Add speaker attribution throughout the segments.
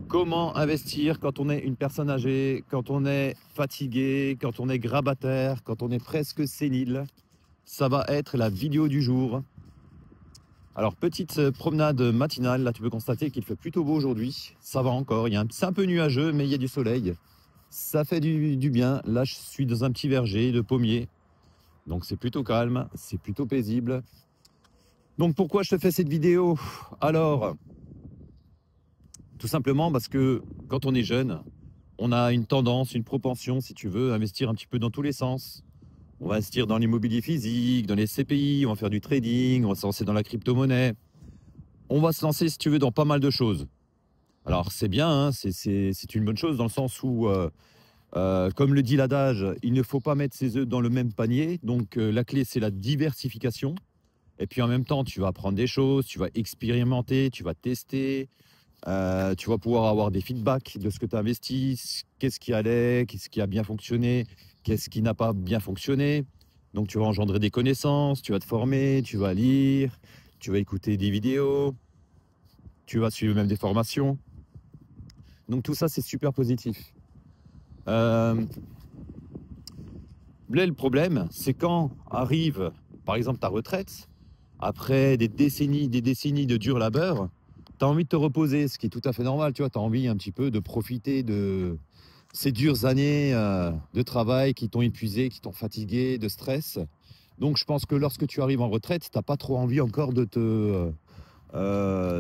Speaker 1: Comment investir quand on est une personne âgée, quand on est fatigué, quand on est grabataire, quand on est presque sénile? Ça va être la vidéo du jour. Alors, petite promenade matinale, là tu peux constater qu'il fait plutôt beau aujourd'hui. Ça va encore, c'est un peu nuageux, mais il y a du soleil. Ça fait du bien. Là, je suis dans un petit verger de pommiers. Donc c'est plutôt calme, c'est plutôt paisible. Donc pourquoi je te fais cette vidéo? Alors, tout simplement parce que quand on est jeune, on a une tendance, une propension, si tu veux, à investir un petit peu dans tous les sens. On va investir dans l'immobilier physique, dans les CPI, on va faire du trading, on va se lancer dans la crypto-monnaie. On va se lancer, si tu veux, dans pas mal de choses. Alors c'est bien, hein, c'est une bonne chose dans le sens où, comme le dit l'adage, il ne faut pas mettre ses œufs dans le même panier. Donc la clé, c'est la diversification. Et puis en même temps, tu vas apprendre des choses, tu vas expérimenter, tu vas tester. Tu vas pouvoir avoir des feedbacks de ce que tu as investi, qu'est-ce qui allait, qu'est-ce qui a bien fonctionné, qu'est-ce qui n'a pas bien fonctionné. Donc tu vas engendrer des connaissances, tu vas te former, tu vas lire, tu vas écouter des vidéos, tu vas suivre même des formations. Donc tout ça, c'est super positif. Là, le problème, c'est quand arrive, par exemple, ta retraite, après des décennies de dur labeur, tu as envie de te reposer, ce qui est tout à fait normal, tu vois, tu as envie un petit peu de profiter de ces dures années de travail qui t'ont épuisé, qui t'ont fatigué, de stress. Donc je pense que lorsque tu arrives en retraite, tu n'as pas trop envie encore de te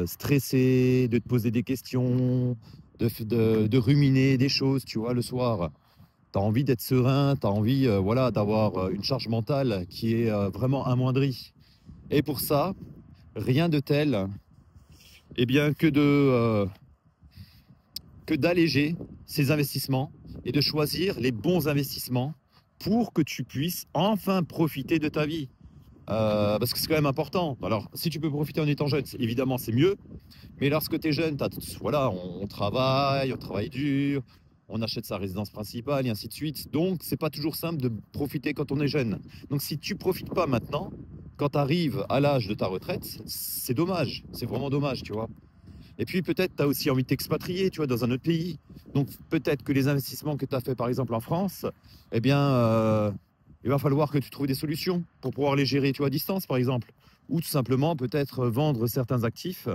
Speaker 1: stresser, de te poser des questions, de ruminer des choses, tu vois, le soir. Tu as envie d'être serein, tu as envie voilà, d'avoir une charge mentale qui est vraiment amoindrie. Et pour ça, rien de tel eh bien, que d'alléger ces investissements et de choisir les bons investissements pour que tu puisses enfin profiter de ta vie. Parce que c'est quand même important. Alors, si tu peux profiter en étant jeune, évidemment, c'est mieux. Mais lorsque tu es jeune, voilà, on travaille dur, on achète sa résidence principale et ainsi de suite. Donc, c'est pas toujours simple de profiter quand on est jeune. Donc, si tu profites pas maintenant, quand tu arrives à l'âge de ta retraite, c'est dommage. C'est vraiment dommage, tu vois. Et puis peut-être tu as aussi envie de t'expatrier, tu vois, dans un autre pays. Donc peut-être que les investissements que tu as fait par exemple en France, eh bien, il va falloir que tu trouves des solutions pour pouvoir les gérer, tu vois, à distance par exemple. Ou tout simplement peut-être vendre certains actifs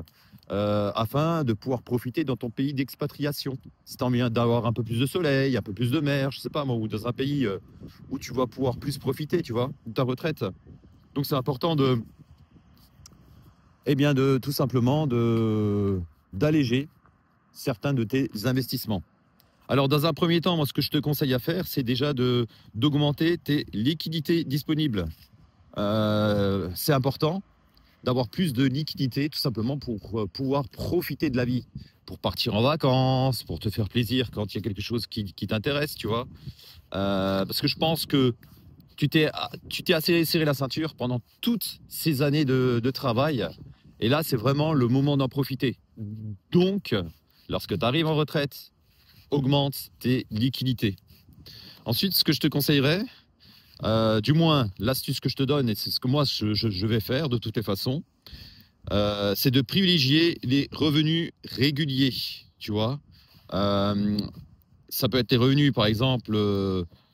Speaker 1: afin de pouvoir profiter dans ton pays d'expatriation. Si tu as envie d'avoir un peu plus de soleil, un peu plus de mer, je sais pas moi, ou dans un pays où tu vas pouvoir plus profiter, tu vois, de ta retraite. Donc c'est important eh bien de tout simplement d'alléger certains de tes investissements. Alors dans un premier temps, moi ce que je te conseille à faire, c'est déjà d'augmenter tes liquidités disponibles. C'est important d'avoir plus de liquidités tout simplement pour pouvoir profiter de la vie, pour partir en vacances, pour te faire plaisir quand il y a quelque chose qui t'intéresse, tu vois. Parce que je pense que tu t'es assez serré la ceinture pendant toutes ces années de travail. Et là, c'est vraiment le moment d'en profiter. Donc, lorsque tu arrives en retraite, augmente tes liquidités. Ensuite, ce que je te conseillerais, du moins l'astuce que je te donne, et c'est ce que moi je vais faire de toutes les façons, c'est de privilégier les revenus réguliers, tu vois. Ça peut être tes revenus, par exemple,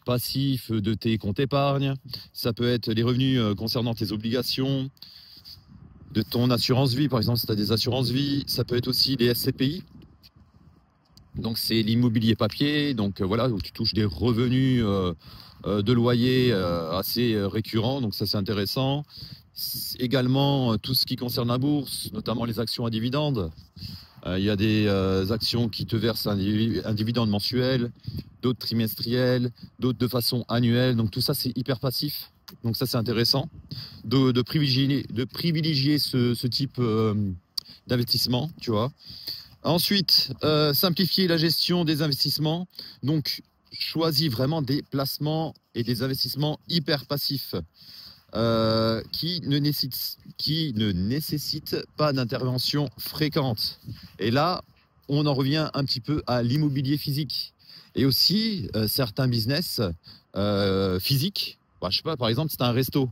Speaker 1: passifs de tes comptes épargne. Ça peut être les revenus concernant tes obligations, de ton assurance vie, par exemple, si tu as des assurances vie. Ça peut être aussi les SCPI. Donc, c'est l'immobilier papier. Donc, voilà, où tu touches des revenus de loyer assez récurrents. Donc, ça, c'est intéressant. Également, tout ce qui concerne la bourse, notamment les actions à dividendes. Il y a des actions qui te versent un dividende mensuel, d'autres trimestriels, d'autres de façon annuelle. Donc tout ça, c'est hyper passif. Donc ça, c'est intéressant de privilégier ce type d'investissement, tu vois. Ensuite, simplifier la gestion des investissements. Donc, choisis vraiment des placements et des investissements hyper passifs. Qui ne nécessite pas d'intervention fréquente. Et là, on en revient un petit peu à l'immobilier physique. Et aussi, certains business physiques, bah, je sais pas, par exemple, c'est un resto.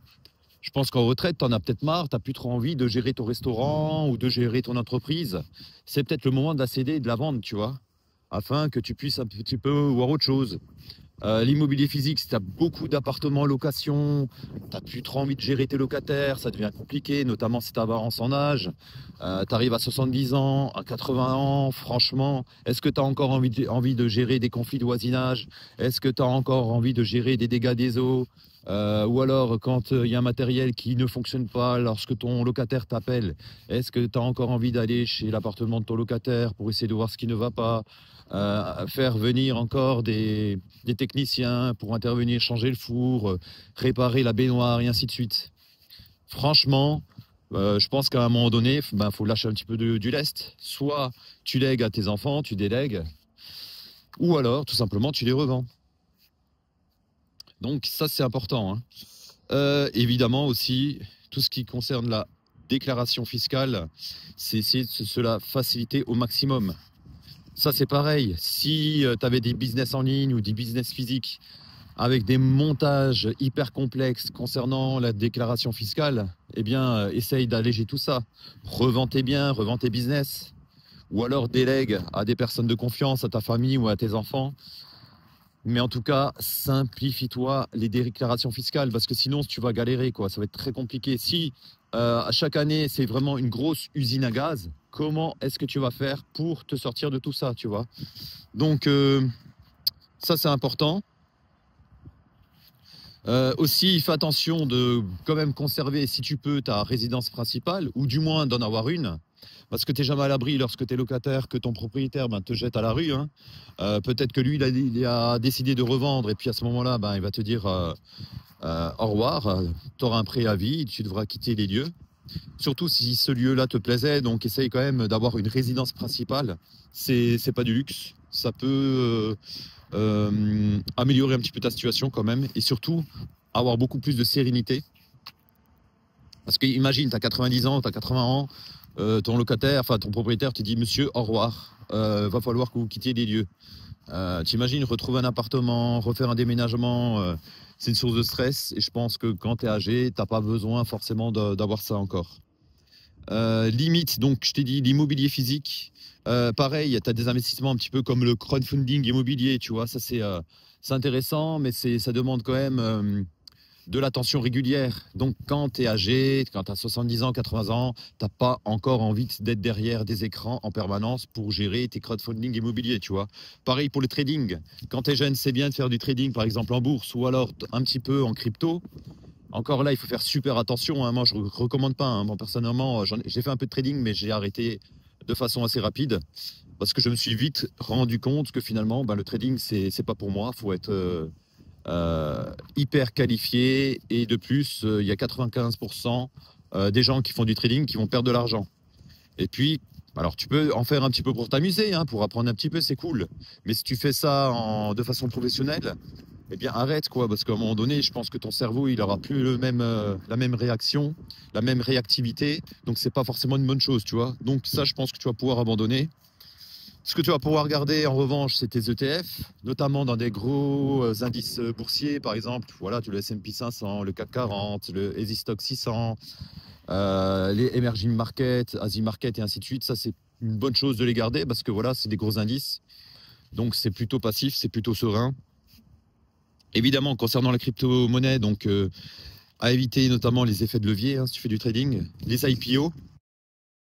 Speaker 1: Je pense qu'en retraite, tu en as peut-être marre, tu n'as plus trop envie de gérer ton restaurant ou de gérer ton entreprise. C'est peut-être le moment de la céder et de la vendre, tu vois, afin que tu puisses un petit peu voir autre chose. L'immobilier physique, si tu as beaucoup d'appartements en location, tu n'as plus trop envie de gérer tes locataires, ça devient compliqué, notamment si tu avances en âge. Tu arrives à 70 ans, à 80 ans, franchement, est-ce que tu as encore envie de gérer des conflits de voisinage? Est-ce que tu as encore envie de gérer des dégâts des eaux? Ou alors, quand il y a un matériel qui ne fonctionne pas, lorsque ton locataire t'appelle, est-ce que tu as encore envie d'aller chez l'appartement de ton locataire pour essayer de voir ce qui ne va pas? Faire venir encore des techniciens pour intervenir, changer le four, réparer la baignoire et ainsi de suite. Franchement, je pense qu'à un moment donné, faut lâcher un petit peu du lest. Soit tu lègues à tes enfants, tu délègues, ou alors tout simplement tu les revends. Donc ça c'est important, hein. Évidemment aussi, tout ce qui concerne la déclaration fiscale, c'est essayer de se la faciliter au maximum. Ça c'est pareil, si tu avais des business en ligne ou des business physiques avec des montages hyper complexes concernant la déclaration fiscale, eh bien essaye d'alléger tout ça. Revends tes biens, revends tes business, ou alors délègue à des personnes de confiance, à ta famille ou à tes enfants. Mais en tout cas, simplifie-toi les déclarations fiscales parce que sinon tu vas galérer, quoi. Ça va être très compliqué. Si à chaque année c'est vraiment une grosse usine à gaz, comment est-ce que tu vas faire pour te sortir de tout ça, tu vois? Donc ça c'est important. Aussi, fais attention de quand même conserver, si tu peux, ta résidence principale, ou du moins d'en avoir une, parce que tu n'es jamais à l'abri lorsque tu es locataire, que ton propriétaire te jette à la rue, hein. Peut-être que lui, il a décidé de revendre, et puis à ce moment-là, il va te dire au revoir, tu auras un préavis, tu devras quitter les lieux. Surtout si ce lieu-là te plaisait, donc essaye quand même d'avoir une résidence principale. C'est pas du luxe, ça peut améliorer un petit peu ta situation quand même, et surtout avoir beaucoup plus de sérénité. Parce que imagine, tu as 90 ans, tu as 80 ans, ton locataire, enfin ton propriétaire te dit monsieur, au revoir, va falloir que vous quittiez les lieux. T'imagines retrouver un appartement, refaire un déménagement, c'est une source de stress, et je pense que quand tu es âgé, tu n'as pas besoin forcément d'avoir ça encore. Limite, donc je t'ai dit l'immobilier physique, pareil, tu as des investissements un petit peu comme le crowdfunding immobilier, tu vois, ça c'est intéressant, mais ça demande quand même de l'attention régulière. Donc quand tu es âgé, quand tu as 70 ans, 80 ans, tu n'as pas encore envie d'être derrière des écrans en permanence pour gérer tes crowdfunding immobiliers, tu vois. Pareil pour le trading. Quand tu es jeune, c'est bien de faire du trading, par exemple en bourse ou alors un petit peu en crypto. Encore là, il faut faire super attention, hein. Moi, je ne recommande pas, hein. Moi, personnellement, j'ai fait un peu de trading, mais j'ai arrêté de façon assez rapide parce que je me suis vite rendu compte que finalement, le trading, c'est pas pour moi. Il faut être hyper qualifié, et de plus, il y a 95% des gens qui font du trading qui vont perdre de l'argent. Et puis, alors tu peux en faire un petit peu pour t'amuser, hein, pour apprendre un petit peu, c'est cool. Mais si tu fais ça de façon professionnelle, eh bien arrête, quoi, parce qu'à un moment donné, je pense que ton cerveau, il aura plus la même réaction, la même réactivité, donc c'est pas forcément une bonne chose, tu vois. Donc ça, je pense que tu vas pouvoir abandonner. Ce que tu vas pouvoir garder en revanche, c'est tes ETF, notamment dans des gros indices boursiers, par exemple. Voilà, tu as le S&P 500, le CAC 40, le Easy Stock 600, les Emerging Markets, Asie Market et ainsi de suite. Ça, c'est une bonne chose de les garder parce que voilà, c'est des gros indices. Donc c'est plutôt passif, c'est plutôt serein. Évidemment, concernant la crypto-monnaie, donc à éviter notamment les effets de levier, hein, si tu fais du trading, les IPO.